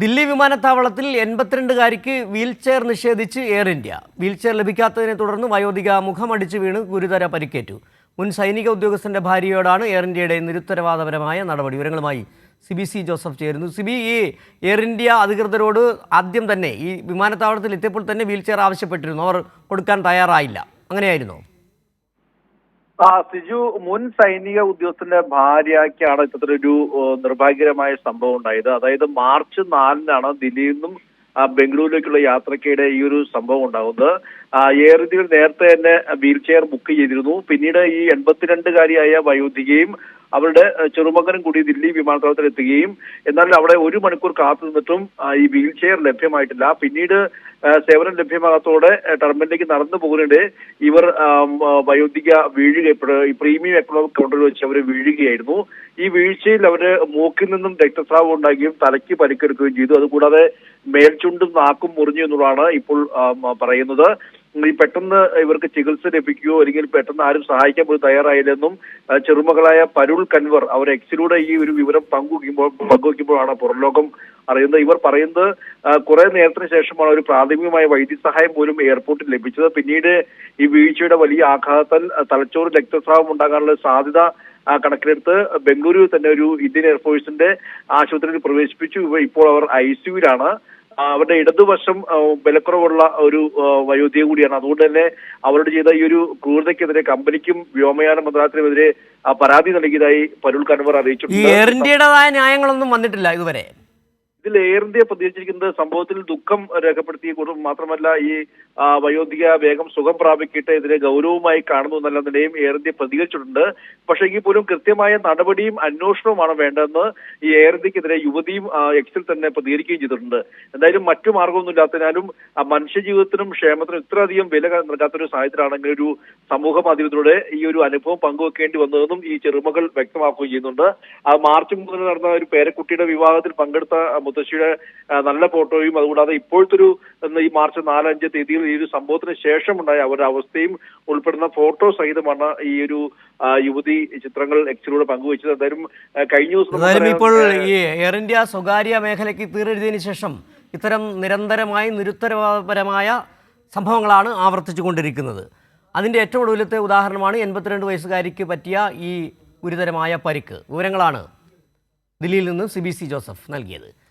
ദില്ലി വിമാനത്താവളത്തിൽ 82കാരിക്ക് വീൽചെയർ നിഷേധിച്ച് air India. Wheelchair ലഭിക്കാത്തതിനെ തുടർന്ന് വയോധിക മുഖമടിച്ച് വീണ് ഗുരുതര പരിക്കേറ്റു. മുൻ സൈനിക ഉദ്യോഗസ്ഥന്റെ ഭാര്യയോടാണ് എയർ ഇന്ത്യയുടെ നിരുത്തരവാദപരമായ നടപടി. വിവരങ്ങളുമായി സിബി ജോസഫ് ചേരുന്നു. സിബി, ഈ എയർ ഇന്ത്യ അധികൃതരോട് ആദ്യം തന്നെ ഈ വിമാനത്താവളത്തിൽ എത്തിയപ്പോൾ തന്നെ വീൽചെയർ ആവശ്യപ്പെട്ടിരുന്നു, അവർ കൊടുക്കാൻ തയ്യാറായില്ല, അങ്ങനെയായിരുന്നോ? സിജു, മുൻ സൈനിക ഉദ്യോഗസ്ഥന്റെ ഭാര്യയ്ക്കാണ് ഇത്തരത്തിലൊരു നിർഭാഗ്യകരമായ സംഭവം ഉണ്ടായത്. അതായത് മാർച്ച് 4-നാണ് ദില്ലിയിൽ നിന്നും ബംഗളൂരുവിലേക്കുള്ള യാത്രയ്ക്കിടെ ഈ ഒരു സംഭവം ഉണ്ടാകുന്നത്. എയർ ഇന്ത്യയിൽ നേരത്തെ തന്നെ വീൽ ചെയർ ബുക്ക് ചെയ്തിരുന്നു. പിന്നീട് ഈ 82കാരിയായ വയോധികയും അവരുടെ ചെറുമകനും കൂടി ദില്ലി വിമാനത്താവളത്തിൽ എത്തുകയും എന്നാൽ അവിടെ 1 മണിക്കൂർ കാത്തു നിന്നിട്ടും ഈ വീൽ ചെയർ ലഭ്യമായിട്ടില്ല. പിന്നീട് സേവനം ലഭ്യമാകാത്തോടെ ടെർമിനലിലേക്ക് നടന്നു പോകുന്നതിനിടെ ഇവർ വയോധിക വീഴുക, ഈ പ്രീമിയം എക്കണോമിക് കൗണ്ടറിൽ വെച്ച് അവർ വീഴുകയായിരുന്നു. ഈ വീഴ്ചയിൽ അവര് മൂക്കിൽ നിന്നും രക്തസ്രാവം ഉണ്ടാകുകയും തലയ്ക്ക് പരിക്കെടുക്കുകയും ചെയ്തു. അതുകൂടാതെ മേൽചുണ്ടും നാക്കും മുറിഞ്ഞു എന്നുള്ളതാണ് ഇപ്പോൾ പറയുന്നത്. ഈ പെട്ടെന്ന് ഇവർക്ക് ചികിത്സ ലഭിക്കുകയോ അല്ലെങ്കിൽ പെട്ടെന്ന് ആരും സഹായിക്കാൻ പോലും തയ്യാറായില്ലെന്നും ചെറുമകളായ പരുൾ കൻവർ അവർ എക്സിലൂടെ ഈ ഒരു വിവരം പങ്കുവയ്ക്കുമ്പോഴാണ് പുറംലോകം അറിയുന്നത്. ഇവർ പറയുന്നത് കുറെ നേരത്തിന് ശേഷമാണ് ഒരു പ്രാഥമികമായ വൈദ്യസഹായം പോലും എയർപോർട്ടിൽ ലഭിച്ചത്. പിന്നീട് ഈ വീഴ്ചയുടെ വലിയ ആഘാതത്താൽ തലച്ചോറ് രക്തസ്രാവം ഉണ്ടാകാനുള്ള സാധ്യത കണക്കിലെടുത്ത് ബംഗളൂരുവിൽ തന്നെ ഒരു ഇന്ത്യൻ എയർഫോഴ്സിന്റെ ആശുപത്രിയിൽ പ്രവേശിപ്പിച്ചു. ഇപ്പോൾ അവർ ICUവിലാണ്. അവരുടെ ഇടതുവശം ബലക്കുറവുള്ള ഒരു വയോധിക കൂടിയാണ്. അതുകൊണ്ട് തന്നെ അവരോട് ചെയ്ത ഈ ഒരു ക്രൂരതയ്ക്കെതിരെ കമ്പനിക്കും വ്യോമയാന മന്ത്രാലയത്തിനുമെതിരെ പരാതി നൽകിയതായി പരുൾ കൻവർ അറിയിച്ചിട്ടുണ്ട്. എയർ ഇന്ത്യയുടേതായ ന്യായങ്ങളൊന്നും വന്നിട്ടില്ല ഇതുവരെ. ഇതിൽ എയർ ഇന്ത്യ പ്രതികരിച്ചിരിക്കുന്നത് സംഭവത്തിൽ ദുഃഖം രേഖപ്പെടുത്തിയ മാത്രമല്ല ഈ വയോധിക വേഗം സുഖം പ്രാപിക്കട്ടെ, ഇതിനെ ഗൗരവമായി കാണുന്നു എന്നല്ല നിലയും എയർ ഇന്ത്യ പ്രതികരിച്ചിട്ടുണ്ട്. പക്ഷേ എങ്കിൽ പോലും കൃത്യമായ നടപടിയും അന്വേഷണവുമാണ് വേണ്ടതെന്ന് ഈ എയർ ഇന്ത്യക്കെതിരെ യുവതിയും എക്സിൽ തന്നെ പ്രതികരിക്കുകയും ചെയ്തിട്ടുണ്ട്. എന്തായാലും മറ്റു മാർഗമൊന്നും ഇല്ലാത്തതിനാലും മനുഷ്യജീവിതത്തിനും ക്ഷേമത്തിനും ഇത്രയധികം വില നൽകാത്തൊരു സാഹചര്യമാണെങ്കിൽ ഒരു സമൂഹ മാധ്യമത്തിലൂടെ ഈ ഒരു അനുഭവം പങ്കുവെക്കേണ്ടി വന്നതെന്നും ഈ ചെറുമകൾ വ്യക്തമാക്കുകയും ചെയ്യുന്നുണ്ട്. മാർച്ച് 3 നടന്ന ഒരു പേരക്കുട്ടിയുടെ വിവാഹത്തിൽ പങ്കെടുത്ത മുത്തശ്ശിയുടെ നല്ല ഫോട്ടോയും അതുകൂടാതെ ഇപ്പോഴത്തെ ഒരു ഈ മാർച്ച് 4-5 തീയതിയിൽ ഈ ഒരു സംഭവത്തിന് ശേഷം ഉണ്ടായ അവരുടെ അവസ്ഥയും ഉൾപ്പെടുന്ന ഫോട്ടോ സഹിതമാണ് ഈ ഒരു യുവതി ചിത്രങ്ങൾ എക്സിലൂടെ പങ്കുവച്ചത്. എന്തായാലും കഴിഞ്ഞ ദിവസം ഇപ്പോൾ ഈ എയർ ഇന്ത്യ സ്വകാര്യ മേഖലയ്ക്ക് തീരെഴുതിയതിനു ശേഷം ഇത്തരം നിരന്തരമായി നിരുത്തരവാദപരമായ സംഭവങ്ങളാണ് ആവർത്തിച്ചു കൊണ്ടിരിക്കുന്നത്. അതിൻ്റെ ഏറ്റവും ഒടുവിലത്തെ ഉദാഹരണമാണ് 82 വയസ്സുകാരിക്ക് പറ്റിയ ഈ ഗുരുതരമായ പരിക്ക്. വിവരങ്ങളാണ് ദില്ലിയിൽ നിന്ന് സിബി ജോസഫ് നൽകിയത്.